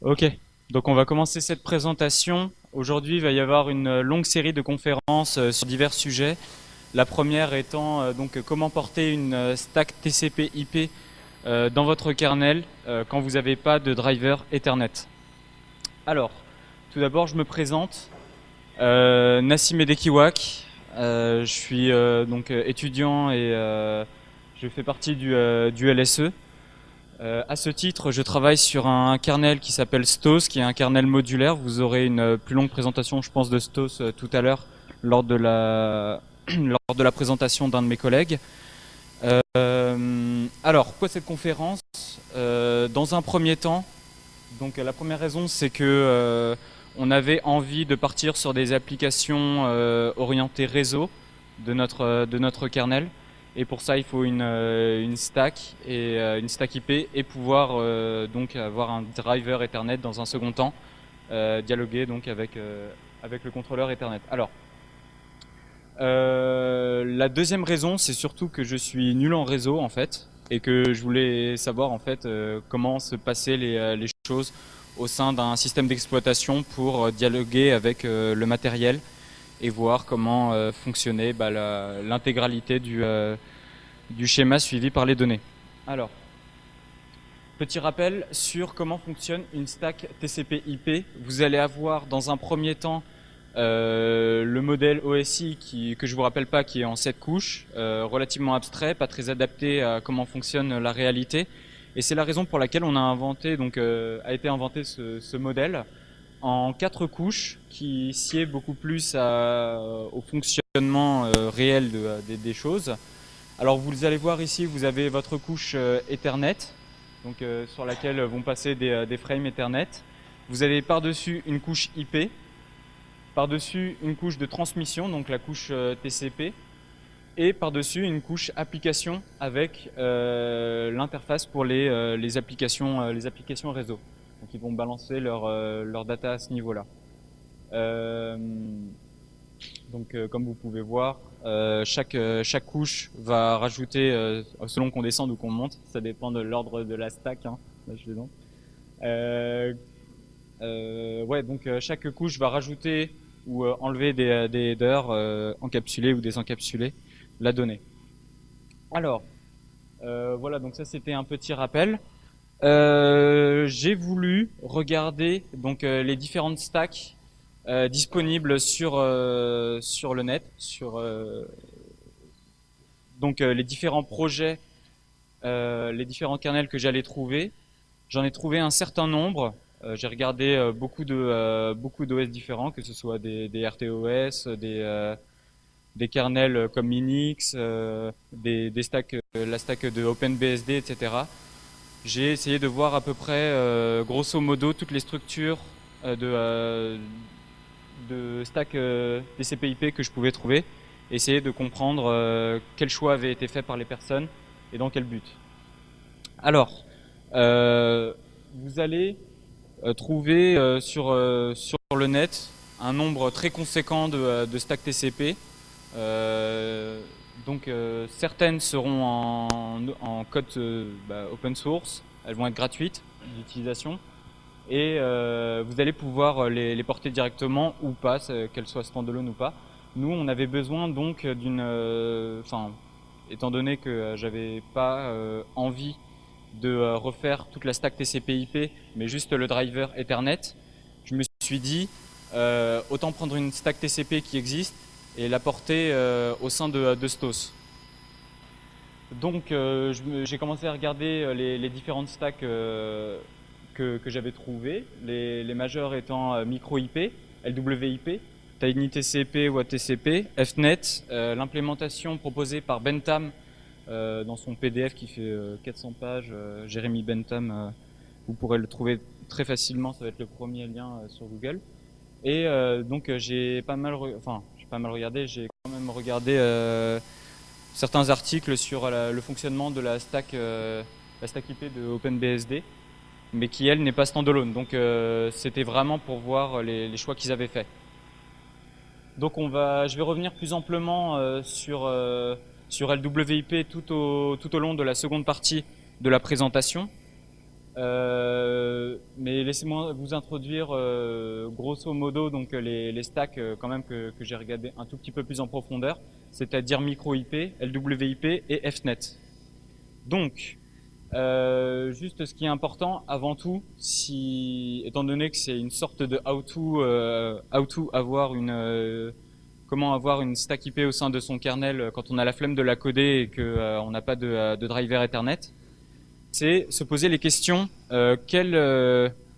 Ok, donc on va commencer cette présentation. Aujourd'hui, il va y avoir une longue série de conférences sur divers sujets. La première étant comment porter une stack TCP/IP dans votre kernel quand vous n'avez pas de driver Ethernet. Alors, tout d'abord, je me présente. Nassim Edekiwak. Je suis étudiant et je fais partie du LSE. À ce titre, je travaille sur un kernel qui s'appelle Stos, qui est un kernel modulaire. Vous aurez une plus longue présentation, je pense, de Stos tout à l'heure lors de la lors de la présentation d'un de mes collègues. Alors, pourquoi cette conférence? Dans un premier temps, donc la première raison, c'est que on avait envie de partir sur des applications orientées réseau de notre kernel. Et pour ça, il faut une stack et une stack IP et pouvoir donc avoir un driver Ethernet dans un second temps, dialoguer donc avec le contrôleur Ethernet. Alors, la deuxième raison, c'est surtout que je suis nul en réseau en fait et que je voulais savoir en fait comment se passaient les choses au sein d'un système d'exploitation pour dialoguer avec le matériel et voir comment fonctionnait l'intégralité du schéma suivi par les données. Alors, petit rappel sur comment fonctionne une stack TCP/IP. Vous allez avoir dans un premier temps le modèle OSI que je vous rappelle pas, qui est en 7 couches, relativement abstrait, pas très adapté à comment fonctionne la réalité. Et c'est la raison pour laquelle on a inventé, a été inventé ce modèle en 4 couches qui sied beaucoup plus au fonctionnement réel des choses. Alors vous allez voir ici, vous avez votre couche Ethernet, sur laquelle vont passer des frames Ethernet. Vous avez par-dessus une couche IP, par-dessus une couche de transmission, donc la couche TCP, et par-dessus une couche application avec l'interface pour les applications réseau. Donc ils vont balancer leur data à ce niveau-là. Euh, comme vous pouvez voir, chaque couche va rajouter, selon qu'on descende ou qu'on monte, ça dépend de l'ordre de la stack. Hein. Là, je donc. Ouais, donc chaque couche va rajouter ou enlever des headers encapsulés ou désencapsulés la donnée. Alors, voilà, donc ça c'était un petit rappel. J'ai voulu regarder les différentes stacks disponibles sur le net, sur les différents projets, les différents kernels que j'allais trouver. J'en ai trouvé un certain nombre. J'ai regardé beaucoup d'OS différents, que ce soit des RTOS, des kernels comme Minix, des stacks, la stack de OpenBSD, etc. J'ai essayé de voir à peu près, grosso modo, toutes les structures de stack TCP/IP que je pouvais trouver, essayer de comprendre quel choix avait été fait par les personnes et dans quel but. Alors, vous allez trouver sur le net un nombre très conséquent de stacks TCP. Certaines seront en code open source, elles vont être gratuites d'utilisation et vous allez pouvoir les porter directement ou pas, qu'elles soient standalone ou pas. Nous, on avait besoin donc étant donné que j'avais pas envie de refaire toute la stack TCP/IP, mais juste le driver Ethernet, je me suis dit autant prendre une stack TCP qui existe et la porter au sein de Stos. Donc j'ai commencé à regarder les différentes stacks que j'avais trouvées, les majeures étant micro IP, LWIP, TinyTCP ou ATCP, FNet, l'implémentation proposée par Bentham dans son PDF qui fait 400 pages, Jérémy Bentham, vous pourrez le trouver très facilement, ça va être le premier lien sur Google. Et j'ai pas mal regardé, j'ai quand même regardé certains articles sur le fonctionnement de la stack IP de OpenBSD, mais qui elle n'est pas standalone. Donc c'était vraiment pour voir les choix qu'ils avaient faits. Donc je vais revenir plus amplement sur LWIP tout au long de la seconde partie de la présentation. Mais laissez-moi vous introduire grosso modo donc les stacks quand même que j'ai regardé un tout petit peu plus en profondeur, c'est-à-dire micro-IP, LWIP et FNet. Donc, juste ce qui est important avant tout, étant donné que c'est une sorte de how-to avoir comment avoir une stack IP au sein de son kernel quand on a la flemme de la coder et que on n'a pas de driver Ethernet, c'est se poser les questions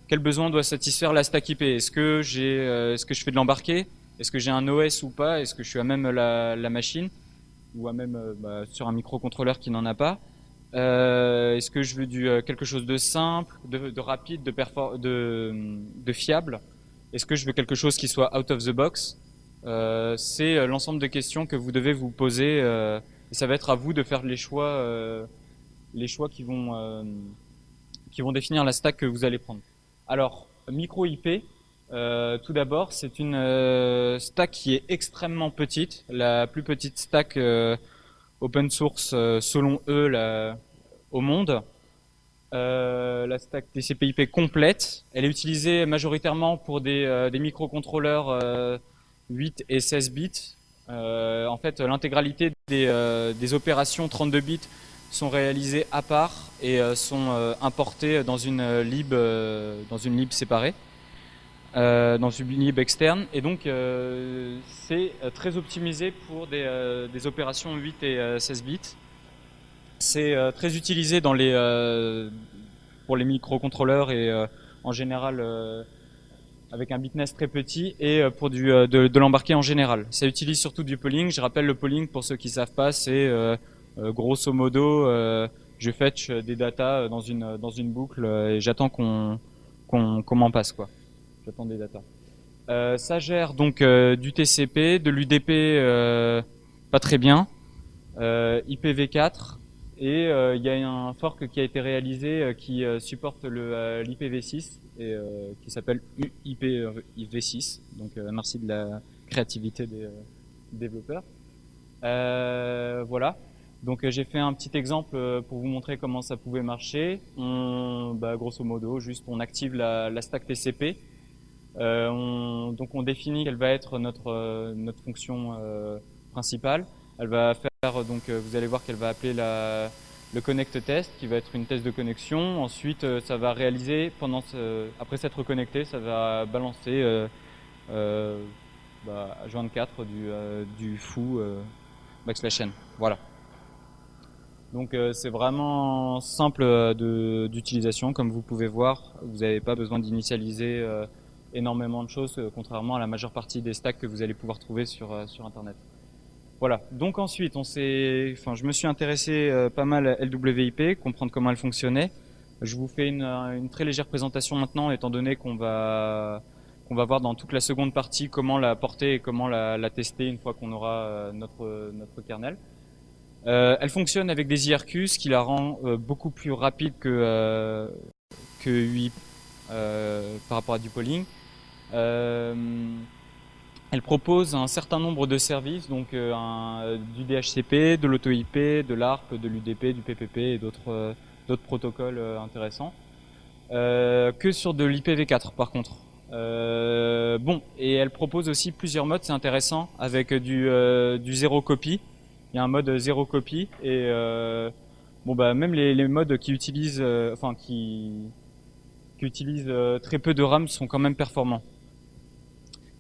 quel besoin doit satisfaire la stack IP. Est-ce que je fais de l'embarqué? Est-ce que j'ai un OS ou pas? Est-ce que je suis à même la machine ou à même sur un microcontrôleur qui n'en a pas? Est-ce que je veux quelque chose de simple, de rapide, de fiable? Est-ce que je veux quelque chose qui soit out of the box? C'est l'ensemble de questions que vous devez vous poser et ça va être à vous de faire les choix qui vont définir la stack que vous allez prendre. Alors, micro IP, tout d'abord, c'est une stack qui est extrêmement petite, la plus petite stack open source selon eux au monde. La stack TCP/IP complète. Elle est utilisée majoritairement pour des microcontrôleurs 8 et 16 bits. En fait, l'intégralité des opérations 32 bits sont réalisées à part et sont importées dans une lib séparée, dans une lib externe. Et donc, c'est très optimisé pour des opérations 8 et 16 bits. C'est très utilisé pour les microcontrôleurs et en général avec un bitness très petit et pour de l'embarqué en général. Ça utilise surtout du polling. Je rappelle le polling pour ceux qui savent pas, c'est grosso modo je fetch des datas dans une boucle et j'attends qu'on m'en passe quoi. J'attends des datas. Ça gère donc du TCP, de l'UDP pas très bien, IPv4 et il y a un fork qui a été réalisé qui supporte l'IPv6 et qui s'appelle IPv6. Donc merci de la créativité des développeurs. Voilà. Donc j'ai fait un petit exemple pour vous montrer comment ça pouvait marcher. Grosso modo, juste on active la stack TCP. Donc on définit quelle va être notre fonction principale. Elle va faire donc vous allez voir qu'elle va appeler le connect test qui va être une test de connexion. Ensuite ça va réaliser après s'être reconnecté, ça va balancer H24 du foo \n. Voilà. Donc c'est vraiment simple d'utilisation, comme vous pouvez voir. Vous n'avez pas besoin d'initialiser énormément de choses, contrairement à la majeure partie des stacks que vous allez pouvoir trouver sur Internet. Voilà. Donc ensuite, je me suis intéressé pas mal à LWIP, comprendre comment elle fonctionnait. Je vous fais une très légère présentation maintenant, étant donné qu'on va voir dans toute la seconde partie comment la porter et comment la tester une fois qu'on aura notre kernel. Elle fonctionne avec des IRQ, ce qui la rend beaucoup plus rapide que UIP par rapport à du polling. Elle propose un certain nombre de services, donc du DHCP, de l'AutoIP, de l'ARP, de l'UDP, du PPP et d'autres protocoles intéressants. Que sur de l'IPv4 par contre. Et elle propose aussi plusieurs modes, c'est intéressant, avec du zéro copy. Il y a un mode zéro copy et même les modes qui utilisent qui utilisent très peu de RAM sont quand même performants.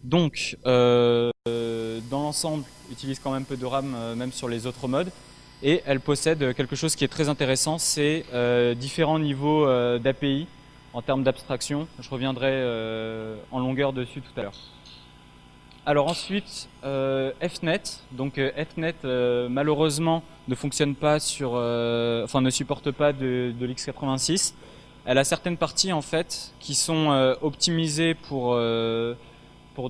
Donc dans l'ensemble, utilise quand même peu de RAM même sur les autres modes et elle possède quelque chose qui est très intéressant, c'est différents niveaux d'API en termes d'abstraction. Je reviendrai en longueur dessus tout à l'heure. Alors ensuite, FNet. Donc FNet malheureusement ne fonctionne pas ne supporte pas de l'X86. Elle a certaines parties en fait qui sont optimisées pour de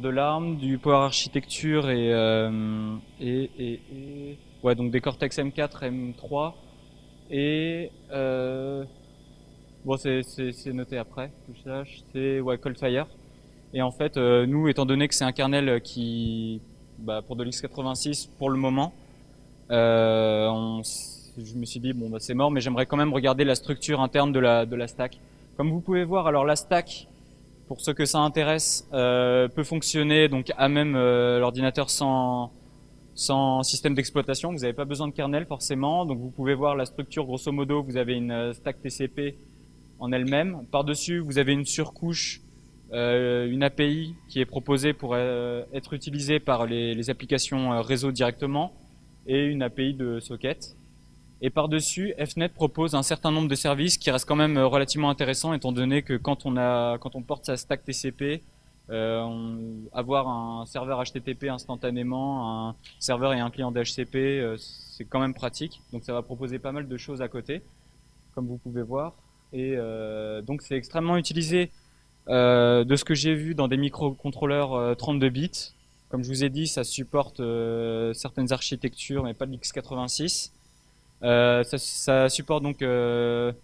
l'ARM, du Power Architecture donc des Cortex M4, M3 et c'est noté après que je sache, c'est Coldfire. Et en fait, nous, étant donné que c'est un kernel qui, pour de l'X86 pour le moment, je me suis dit c'est mort, mais j'aimerais quand même regarder la structure interne de la stack. Comme vous pouvez voir, alors la stack pour ceux que ça intéresse, peut fonctionner donc à même l'ordinateur sans système d'exploitation. Vous n'avez pas besoin de kernel forcément. Donc vous pouvez voir la structure grosso modo. Vous avez une stack TCP en elle-même. Par-dessus, vous avez une surcouche, une API qui est proposée pour être utilisée par les applications réseau directement et une API de socket. Et par-dessus, Fnet propose un certain nombre de services qui restent quand même relativement intéressants étant donné que quand on porte sa stack TCP, avoir un serveur HTTP instantanément, un serveur et un client d'HCP, c'est quand même pratique. Donc ça va proposer pas mal de choses à côté, comme vous pouvez voir. Et donc c'est extrêmement utilisé de ce que j'ai vu dans des microcontrôleurs 32 bits. Comme je vous ai dit, ça supporte certaines architectures, mais pas de l'X86. Ça supporte donc de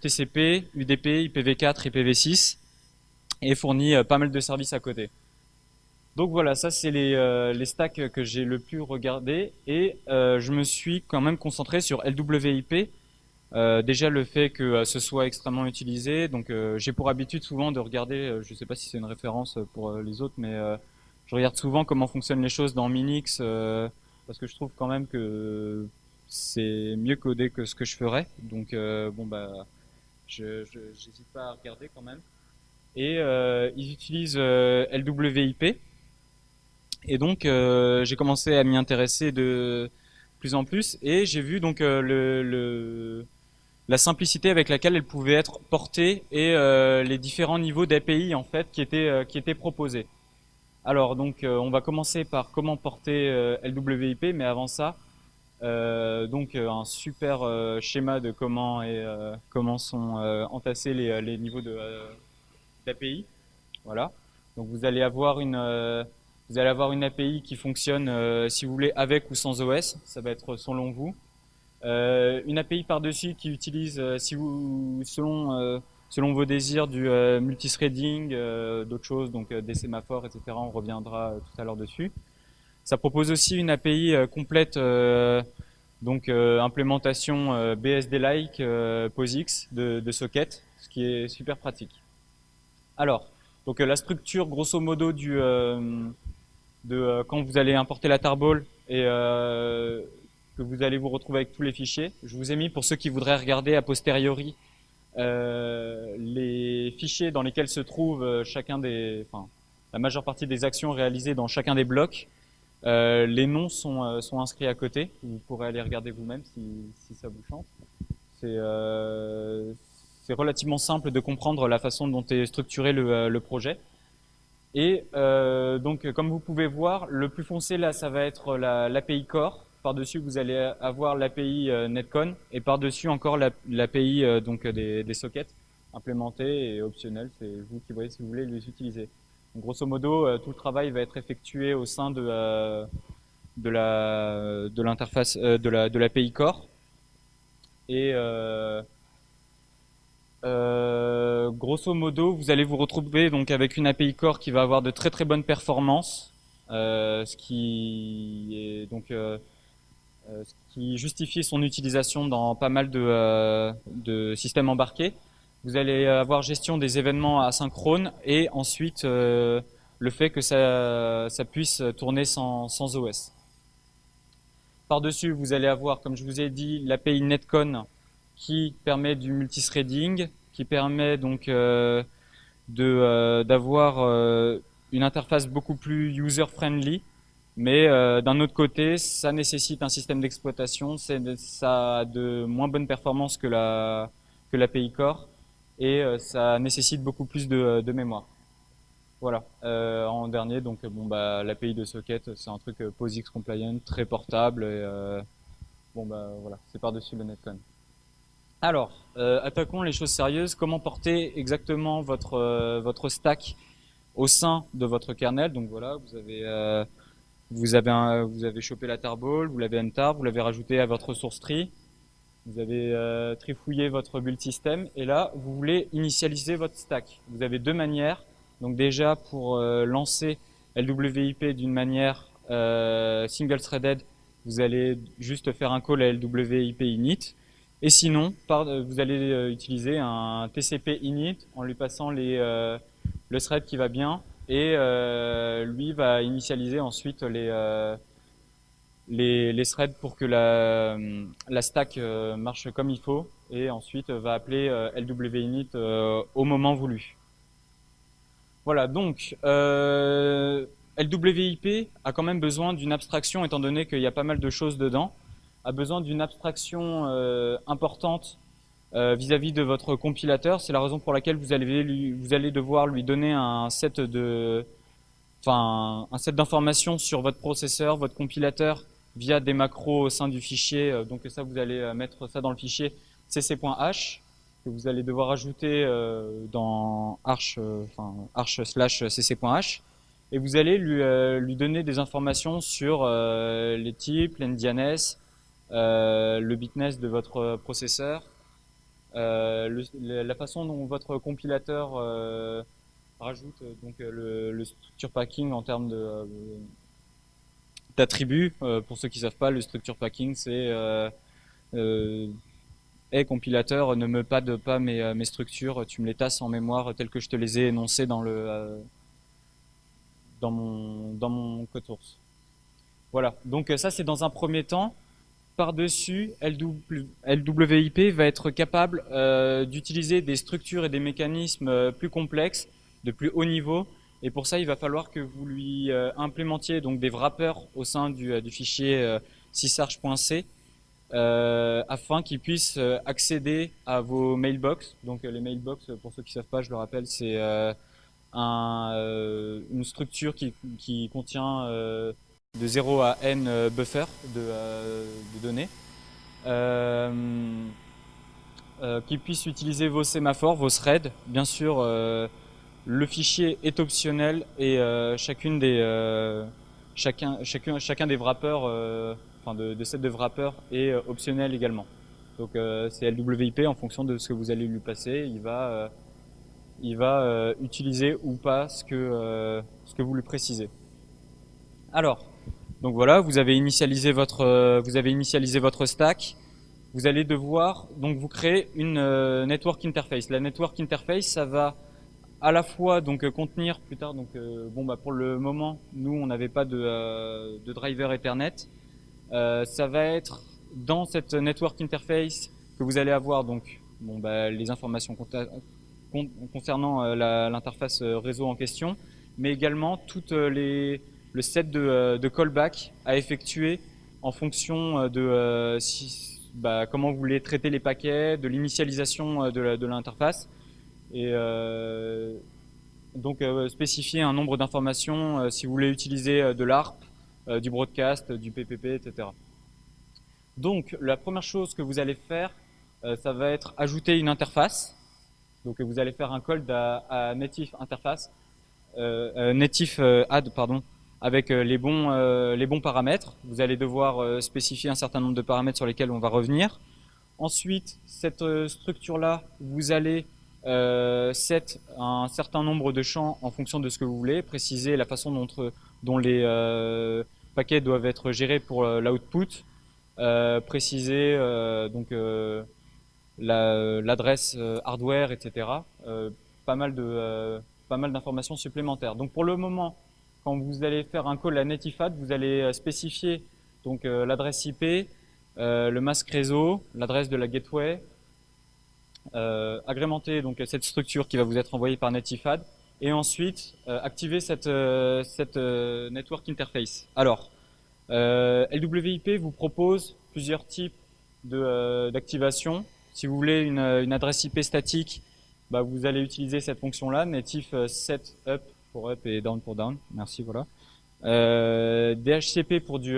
TCP, UDP, IPv4, IPv6 et fournit pas mal de services à côté. Donc voilà, ça c'est les stacks que j'ai le plus regardé et je me suis quand même concentré sur LWIP. Déjà le fait que ce soit extrêmement utilisé, donc j'ai pour habitude souvent de regarder, je ne sais pas si c'est une référence pour les autres, mais je regarde souvent comment fonctionnent les choses dans Minix parce que je trouve quand même que c'est mieux codé que ce que je ferais. Donc bon bah j'hésite pas à regarder quand même. Et ils utilisent LWIP. Et donc j'ai commencé à m'y intéresser de plus en plus et j'ai vu donc la simplicité avec laquelle elle pouvait être portée et les différents niveaux d'API en fait qui étaient proposés. Alors donc on va commencer par comment porter LWIP, mais avant ça donc un super schéma de comment sont entassés les niveaux d'API. Voilà. Donc vous allez avoir une API qui fonctionne si vous voulez avec ou sans OS, ça va être selon vous. Une API par-dessus qui utilise si vous selon vos désirs du multithreading, d'autres choses, donc des sémaphores, etc. On reviendra tout à l'heure dessus. Ça propose aussi une API complète, donc implémentation BSD-like, POSIX de socket, ce qui est super pratique. Alors, donc la structure grosso modo quand vous allez importer la tarball et que vous allez vous retrouver avec tous les fichiers. Je vous ai mis pour ceux qui voudraient regarder a posteriori les fichiers dans lesquels se trouvent la majeure partie des actions réalisées dans chacun des blocs. Les noms sont inscrits à côté. Vous pourrez aller regarder vous-même si ça vous chante. C'est relativement simple de comprendre la façon dont est structuré le projet. Et donc, comme vous pouvez voir, le plus foncé là, ça va être l'API Core. Par-dessus, vous allez avoir l'API Netcon et par-dessus encore l'API donc des sockets implémentés et optionnels. C'est vous qui voyez si vous voulez les utiliser. Donc, grosso modo, tout le travail va être effectué au sein de l'interface de l'API Core. Et grosso modo, vous allez vous retrouver donc avec une API Core qui va avoir de très très bonnes performances, ce qui justifie son utilisation dans pas mal de systèmes embarqués. Vous allez avoir gestion des événements asynchrones et ensuite le fait que ça puisse tourner sans OS. Par-dessus, vous allez avoir, comme je vous ai dit, l'API Netcon qui permet du multithreading, qui permet donc d'avoir une interface beaucoup plus user-friendly. Mais d'un autre côté, ça nécessite un système d'exploitation, ça a de moins bonnes performances que l'API Core et ça nécessite beaucoup plus de mémoire. Voilà. En dernier, donc l'API de socket, c'est un truc POSIX compliant, très portable et voilà, c'est par-dessus le Netcon. Alors, attaquons les choses sérieuses. Comment porter exactement votre stack au sein de votre kernel? Donc voilà, vous avez chopé la tarball, vous l'avez untarb, vous l'avez rajouté à votre source tree, vous avez trifouillé votre build system et là vous voulez initialiser votre stack. Vous avez deux manières. Donc déjà pour lancer LWIP d'une manière single threaded, vous allez juste faire un call à LWIP init. Et sinon, vous allez utiliser un TCP init en lui passant les le thread qui va bien, et lui va initialiser ensuite les threads pour que la stack marche comme il faut, et ensuite va appeler LWinit au moment voulu. Voilà, donc LWIP a quand même besoin d'une abstraction, étant donné qu'il y a pas mal de choses dedans, a besoin d'une abstraction importante vis-à-vis de votre compilateur. C'est la raison pour laquelle vous allez devoir lui donner un set d'informations sur votre processeur, votre compilateur, via des macros au sein du fichier. Donc ça, vous allez mettre ça dans le fichier cc.h que vous allez devoir ajouter dans arch/cc.h, et vous allez lui donner des informations sur les types, l'NDNS, le bitness de votre processeur, la façon dont votre compilateur rajoute donc le structure packing en termes d'attributs. Pour ceux qui ne savent pas, le structure packing, c'est hey, compilateur, ne me pad pas mes structures, tu me les tasses en mémoire telles que je te les ai énoncées dans mon code source. Voilà, donc ça c'est dans un premier temps. Par-dessus, LWIP va être capable d'utiliser des structures et des mécanismes plus complexes, de plus haut niveau. Et pour ça, il va falloir que vous lui implémentiez donc des wrappers au sein du fichier sysarch.c afin qu'il puisse accéder à vos mailbox. Donc les mailbox, pour ceux qui ne savent pas, je le rappelle, c'est une structure qui contient de 0 à n buffer de données, qui puisse utiliser vos sémaphores, vos threads. Bien sûr, le fichier est optionnel et chacun des wrappers, de set de wrappers est optionnel également. Donc c'est LWIP en fonction de ce que vous allez lui passer. Il va utiliser ou pas ce que vous lui précisez. Alors, donc voilà, vous avez initialisé votre stack. Vous allez devoir donc vous créer une network interface. La network interface, ça va à la fois donc contenir plus tard. Donc pour le moment, nous on n'avait pas de driver Ethernet. Ça va être dans cette network interface que vous allez avoir donc les informations concernant l'interface réseau en question, mais également toutes le set de callback à effectuer en fonction de comment vous voulez traiter les paquets, de l'initialisation de l'interface, et donc spécifier un nombre d'informations si vous voulez utiliser de l'ARP, du broadcast, du PPP, etc. Donc la première chose que vous allez faire, ça va être ajouter une interface. Donc vous allez faire un call à native interface, native add pardon, avec les bons paramètres. Vous allez devoir spécifier un certain nombre de paramètres sur lesquels on va revenir. Ensuite, cette structure-là, vous allez set un certain nombre de champs en fonction de ce que vous voulez, préciser la façon dont les paquets doivent être gérés pour l'output, préciser l'adresse hardware, etc. Pas mal d'informations supplémentaires. Donc pour le moment, quand vous allez faire un call à NativeAd, vous allez spécifier donc l'adresse IP, le masque réseau, l'adresse de la gateway, agrémenter donc cette structure qui va vous être envoyée par NativeAd, et ensuite activer cette network interface. Alors, LWIP vous propose plusieurs types d'activation. Si vous voulez une adresse IP statique, vous allez utiliser cette fonction-là, native set up pour up et down pour down. Merci, voilà. DHCP pour du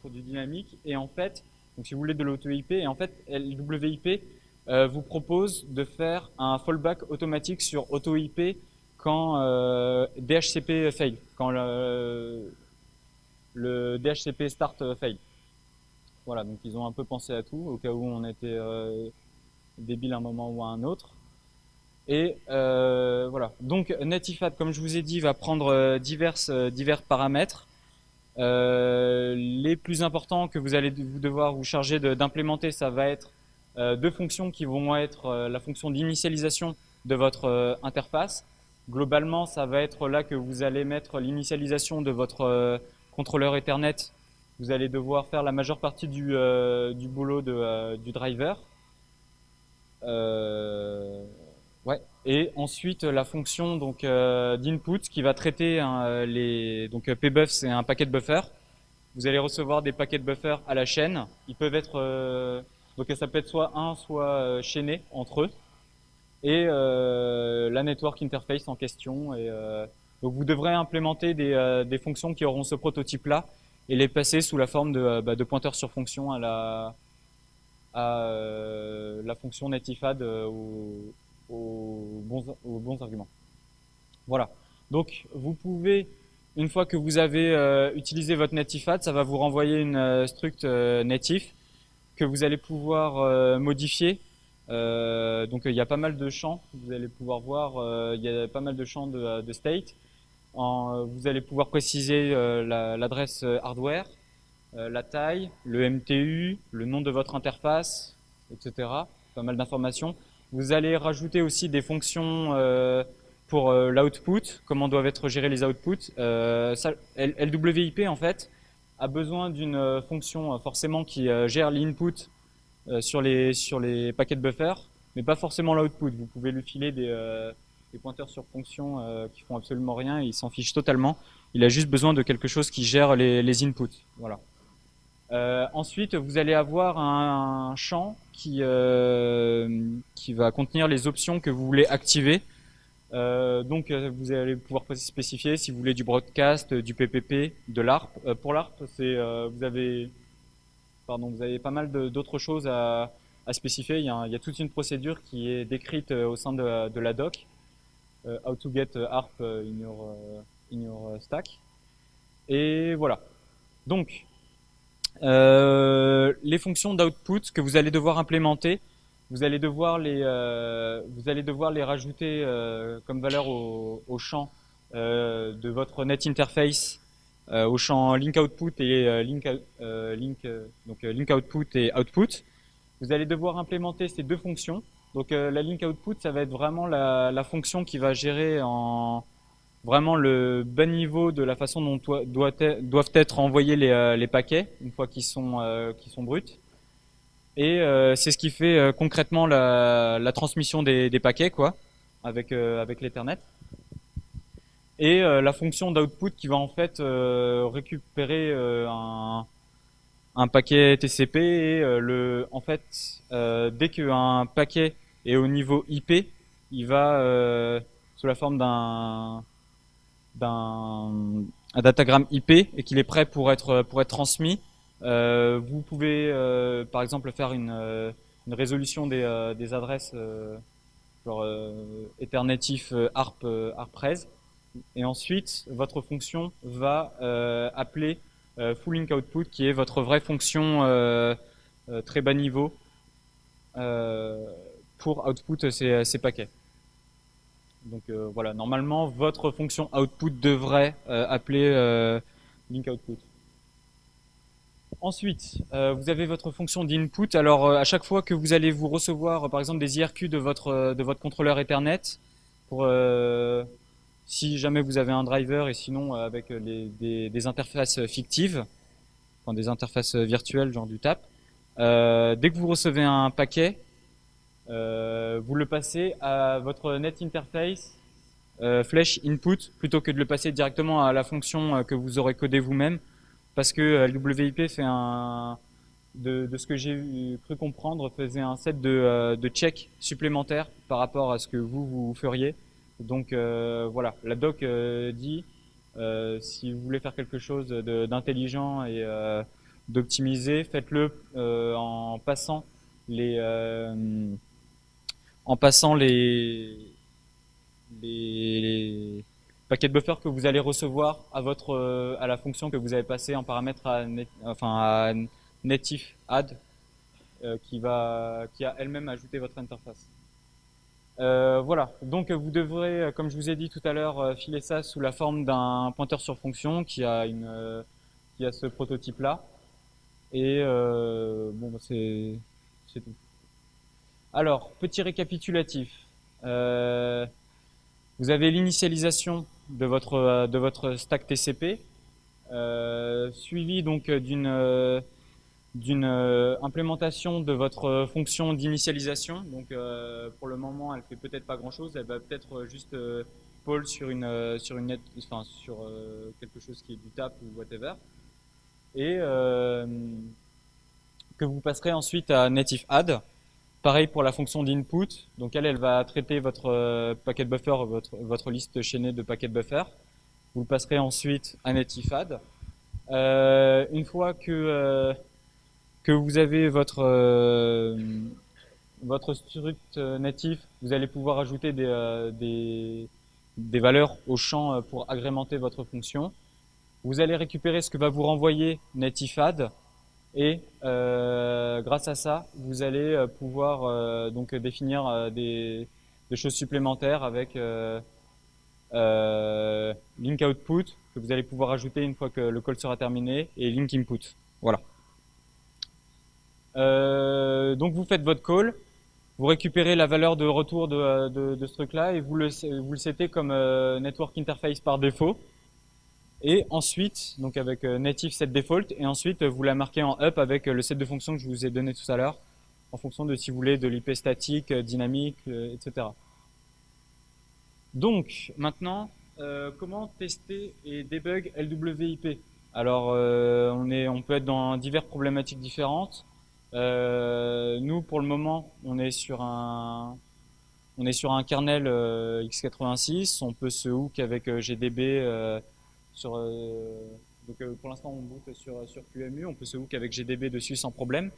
dynamique. Et en fait, donc si vous voulez de l'auto-IP, et en fait, LWIP vous propose de faire un fallback automatique sur auto-IP quand DHCP fail, quand le DHCP start fail. Voilà, donc ils ont un peu pensé à tout, au cas où on était débile à un moment ou à un autre. Et voilà, donc NativeAd, comme je vous ai dit, va prendre divers paramètres. Les plus importants que vous allez devoir vous charger d'implémenter, ça va être deux fonctions qui vont être la fonction d'initialisation de votre interface Globalement, ça va être là que vous allez mettre l'initialisation de votre contrôleur Ethernet. Vous allez devoir faire la majeure partie du boulot du driver. Ouais. Et ensuite la fonction donc d'input qui va traiter donc pbuff, c'est un paquet de buffer. Vous allez recevoir des paquets de buffer à la chaîne. Ils peuvent être donc ça peut être soit un, soit chaîné entre eux. Et la network interface en question. Et donc vous devrez implémenter des fonctions qui auront ce prototype-là et les passer sous la forme de pointeurs sur fonction à la fonction native add aux bons arguments. Voilà. Donc vous pouvez, une fois que vous avez utilisé votre native add, ça va vous renvoyer une struct native que vous allez pouvoir modifier. Donc il y a pas mal de champs, vous allez pouvoir voir, il y a pas mal de champs de state. Vous allez pouvoir préciser l'adresse hardware, la taille, le MTU, le nom de votre interface, etc. Pas mal d'informations. Vous allez rajouter aussi des fonctions pour l'output, comment doivent être gérés les outputs. LWIP en fait a besoin d'une fonction forcément qui gère l'input sur les paquets de buffer, mais pas forcément l'output. Vous pouvez lui filer des pointeurs sur fonction qui font absolument rien, et il s'en fiche totalement. Il a juste besoin de quelque chose qui gère les inputs. Voilà. Ensuite, vous allez avoir un champ qui va contenir les options que vous voulez activer. Donc, vous allez pouvoir spécifier si vous voulez du broadcast, du PPP, de l'ARP. Pour l'ARP, vous avez pas mal d'autres choses à spécifier. Il y a toute une procédure qui est décrite au sein de la doc. How to get ARP in your stack. Et voilà. Donc, les fonctions d'output que vous allez devoir implémenter, vous allez devoir les rajouter comme valeur au champ de votre net interface, au champ link output et link output et output. Vous allez devoir implémenter ces deux fonctions. Donc la link output, ça va être vraiment la fonction qui va gérer vraiment le bas niveau de la façon dont doivent être envoyés les paquets une fois qu'ils sont bruts. Et c'est ce qui fait concrètement la transmission des paquets quoi, avec l'Ethernet. Et la fonction d'output qui va en fait récupérer un paquet TCP et en fait dès qu'un paquet est au niveau IP, il va sous la forme d'un datagramme IP et qu'il est prêt pour être transmis. Vous pouvez par exemple faire une résolution des adresses genre Ethernatif ARP-RES, et ensuite votre fonction va appeler full link output qui est votre vraie fonction très bas niveau pour output ces paquets. Donc voilà, normalement votre fonction output devrait appeler link output. Ensuite, vous avez votre fonction d'input. Alors à chaque fois que vous allez vous recevoir par exemple des IRQ de votre contrôleur Ethernet, pour si jamais vous avez un driver et sinon avec des interfaces fictives, enfin des interfaces virtuelles genre du TAP, dès que vous recevez un paquet, vous le passez à votre net interface flash input plutôt que de le passer directement à la fonction que vous aurez codée vous-même, parce que LWIP fait de ce que j'ai cru comprendre, faisait un set de checks supplémentaires par rapport à ce que vous feriez. Donc voilà, la doc dit si vous voulez faire quelque chose d'intelligent et d'optimisé, faites-le en passant les les paquets de buffer que vous allez recevoir à la fonction que vous avez passée en paramètre à native add qui a elle-même ajouté votre interface. Voilà, donc vous devrez, comme je vous ai dit tout à l'heure, filer ça sous la forme d'un pointeur sur fonction qui a ce prototype-là. Et bon, c'est tout. Alors, petit récapitulatif. Vous avez l'initialisation de votre stack TCP, suivi donc d'une implémentation de votre fonction d'initialisation. Donc pour le moment, elle fait peut-être pas grand-chose, elle va peut-être juste poll sur sur quelque chose qui est du tap ou whatever, et que vous passerez ensuite à native add. Pareil pour la fonction d'input. Donc elle va traiter votre packet buffer, votre liste chaînée de packet buffer. Vous le passerez ensuite à native add. Une fois que vous avez votre struct natif, vous allez pouvoir ajouter des valeurs au champ pour agrémenter votre fonction. Vous allez récupérer ce que va vous renvoyer native add, et grâce à ça, vous allez pouvoir donc définir des choses supplémentaires avec link output que vous allez pouvoir ajouter une fois que le call sera terminé, et link input. Voilà. Donc vous faites votre call, vous récupérez la valeur de retour de ce truc-là, et vous le setez comme network interface par défaut. Et ensuite, donc avec native set default, et ensuite vous la marquez en up avec le set de fonctions que je vous ai donné tout à l'heure, en fonction de si vous voulez de l'IP statique, dynamique, etc. Donc maintenant, comment tester et debug LWIP? Alors on peut être dans diverses problématiques différentes. Nous pour le moment, on est sur un kernel x86. On peut se hook avec GDB pour l'instant on boot sur QEMU. On peut se hook avec GDB dessus sans problème.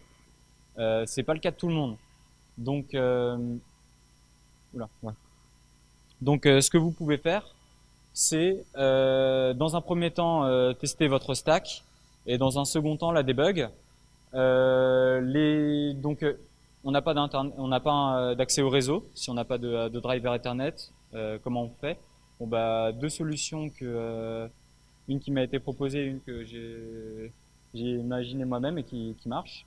C'est pas le cas de tout le monde. Donc ce que vous pouvez faire, c'est dans un premier temps tester votre stack, et dans un second temps la debug. On n'a pas d'accès au réseau si on n'a pas de driver Ethernet. Comment on fait? Bon, deux solutions, une qui m'a été proposée, une que j'ai imaginé moi-même et qui marche.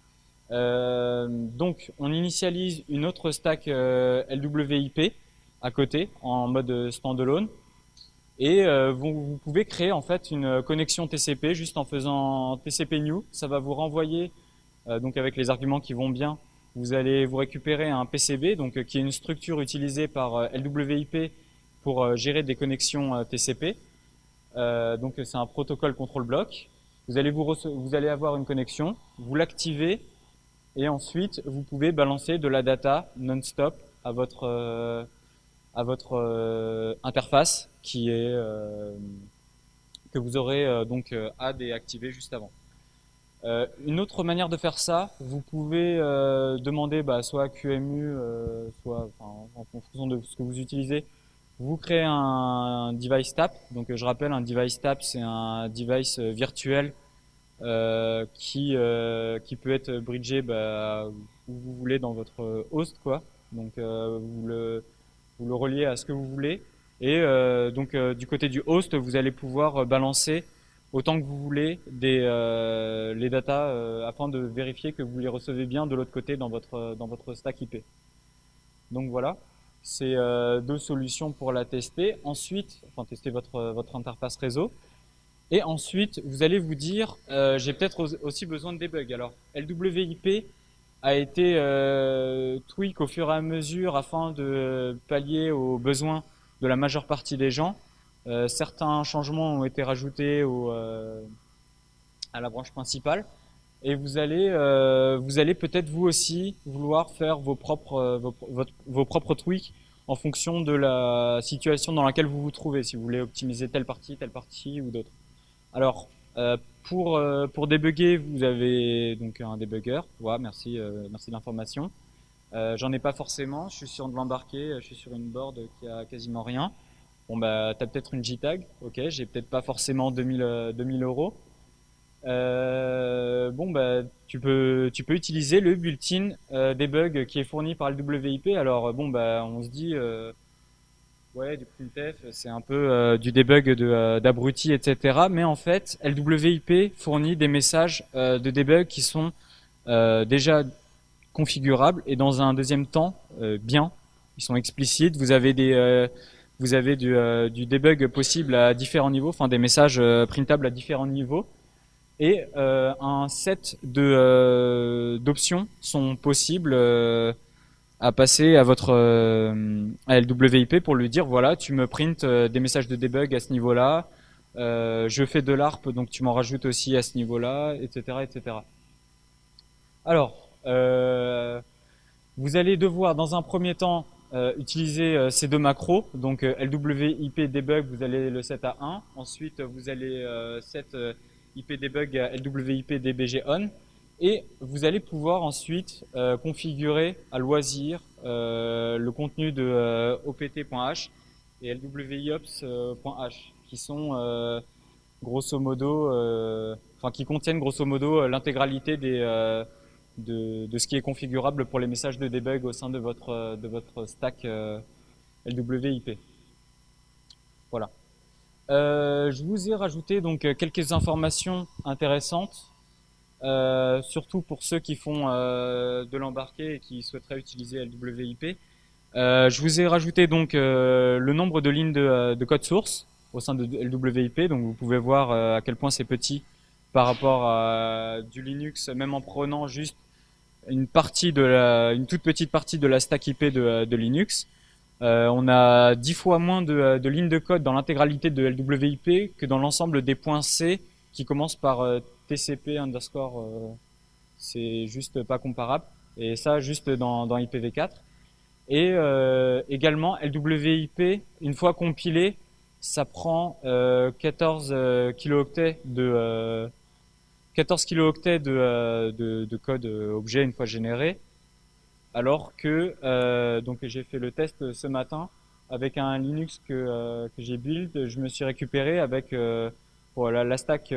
Donc on initialise une autre stack LWIP à côté en mode standalone, et vous pouvez créer en fait une connexion TCP juste en faisant TCP new. Ça va vous renvoyer donc avec les arguments qui vont bien. Vous allez vous récupérer un PCB, donc qui est une structure utilisée par LWIP pour gérer des connexions TCP. Donc c'est un protocole control block. Vous allez avoir une connexion, vous l'activez, et ensuite vous pouvez balancer de la data non-stop à votre interface qui est que vous aurez donc add et activé juste avant. Une autre manière de faire ça, vous pouvez demander soit à QEMU, soit en fonction de ce que vous utilisez, vous créez un device tap. Donc je rappelle, un device tap, c'est un device virtuel qui peut être bridgé où vous voulez dans votre host, quoi. Donc vous le reliez à ce que vous voulez, et du côté du host, vous allez pouvoir balancer autant que vous voulez les datas afin de vérifier que vous les recevez bien de l'autre côté dans votre stack IP. Donc voilà, c'est deux solutions pour la tester. Ensuite, tester votre interface réseau. Et ensuite, vous allez vous dire, j'ai peut-être aussi besoin de debug. Alors, LWIP a été tweak au fur et à mesure afin de pallier aux besoins de la majeure partie des gens. Certains changements ont été rajoutés à la branche principale, et vous allez peut-être vous aussi vouloir faire vos propres tweaks en fonction de la situation dans laquelle vous vous trouvez, si vous voulez optimiser telle partie ou d'autres. Alors pour débugger, vous avez donc un débugger. Ouais, merci de l'information. J'en ai pas forcément, je suis sur de l'embarqué, je suis sur une board qui a quasiment rien. Bon t'as peut-être une JTAG, ok, j'ai peut-être pas forcément 2000 euros. Tu peux utiliser le built-in debug qui est fourni par le WIP. Alors on se dit ouais, du printf, c'est un peu du debug d'abruti, etc. Mais en fait, LWIP fournit des messages de debug qui sont déjà configurables, et dans un deuxième temps, bien. Ils sont explicites. Vous avez vous avez du debug possible à différents niveaux, enfin des messages printables à différents niveaux. Et un set d'options sont possibles à passer à votre à LWIP pour lui dire voilà, tu me printes des messages de debug à ce niveau-là, je fais de l'ARP donc tu m'en rajoutes aussi à ce niveau-là, etc., etc. Alors, vous allez devoir dans un premier temps utiliser ces deux macros, donc LWIP debug, vous allez le set à 1, ensuite vous allez set IP debug à LWIP dbg on, et vous allez pouvoir ensuite configurer à loisir le contenu de opt.h et lwiops.h qui sont grosso modo, enfin qui contiennent grosso modo l'intégralité de ce qui est configurable pour les messages de debug au sein de votre stack LWIP. Voilà. Je vous ai rajouté donc quelques informations intéressantes, surtout pour ceux qui font de l'embarqué et qui souhaiteraient utiliser LWIP. Je vous ai rajouté donc le nombre de lignes de code source au sein de LWIP, donc vous pouvez voir à quel point c'est petit par rapport à du Linux, même en prenant juste une toute petite partie de la stack IP de Linux. On a 10 fois moins de lignes de code dans l'intégralité de LWIP que dans l'ensemble des points C qui commencent par TCP underscore. C'est juste pas comparable. Et ça, juste dans IPv4. Et également, LWIP, une fois compilé, ça prend 14 kilooctets de 14 kilooctets de code objet une fois généré, alors que donc j'ai fait le test ce matin avec un Linux que j'ai build, je me suis récupéré avec voilà, la stack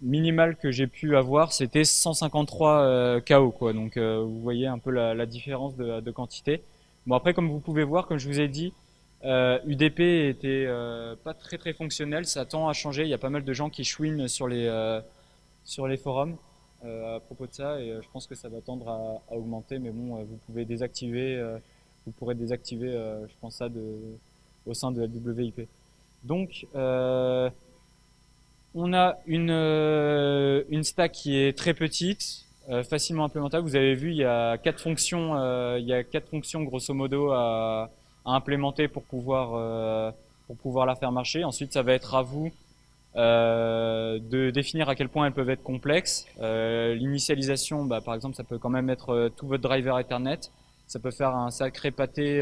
minimale que j'ai pu avoir, c'était 153 KO quoi. Donc vous voyez un peu la différence de quantité. Bon après comme vous pouvez voir, comme je vous ai dit, UDP était pas très très fonctionnel, ça tend à changer. Il y a pas mal de gens qui chouinent sur les forums à propos de ça et je pense que ça va tendre à augmenter. Mais bon, vous pouvez désactiver, vous pourrez désactiver, je pense ça au sein de la WIP. Donc on a une stack qui est très petite, facilement implémentable. Vous avez vu, il y a quatre fonctions, grosso modo à implémenter pour pouvoir la faire marcher. Ensuite, ça va être à vous de définir à quel point elles peuvent être complexes. L'initialisation, bah, par exemple, ça peut quand même être tout votre driver Ethernet. Ça peut faire un sacré pâté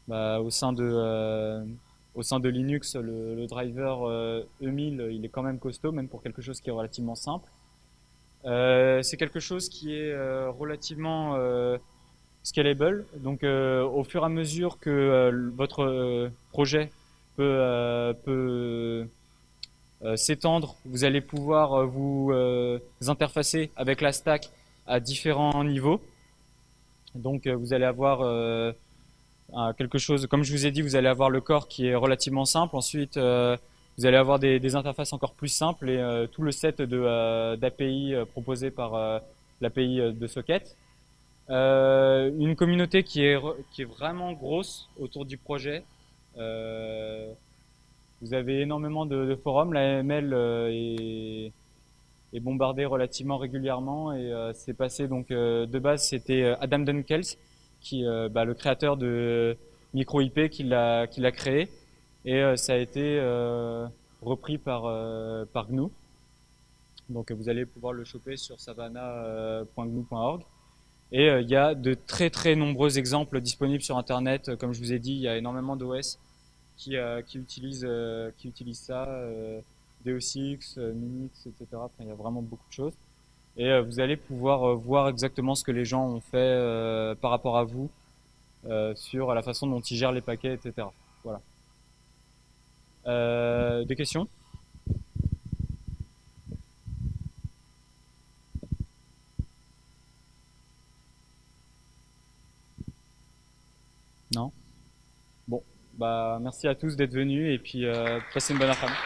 bah, au sein de Linux. Le driver E1000, il est quand même costaud, même pour quelque chose qui est relativement simple. C'est quelque chose qui est relativement scalable. Donc, au fur et à mesure que votre projet peut s'étendre, vous allez pouvoir vous interfacer avec la stack à différents niveaux. Donc vous allez avoir quelque chose, comme je vous ai dit, vous allez avoir le corps qui est relativement simple. Ensuite, vous allez avoir des interfaces encore plus simples et tout le set d'API proposé par l'API de socket. Une communauté qui est vraiment grosse autour du projet. Vous avez énormément de forums. La ML est bombardée relativement régulièrement et c'est passé donc de base c'était Adam Dunkels qui bah, le créateur de MicroIP qui l'a créé et ça a été repris par GNU. Donc vous allez pouvoir le choper sur savannah.gnu.org. Et il y a de très très nombreux exemples disponibles sur Internet. Comme je vous ai dit, il y a énormément d'OS qui utilisent ça, DOS6, Minix, etc. Enfin, il y a vraiment beaucoup de choses. Et vous allez pouvoir voir exactement ce que les gens ont fait par rapport à vous sur la façon dont ils gèrent les paquets, etc. Voilà. Des questions? Non? Bon, bah merci à tous d'être venus et puis passez une bonne après-midi.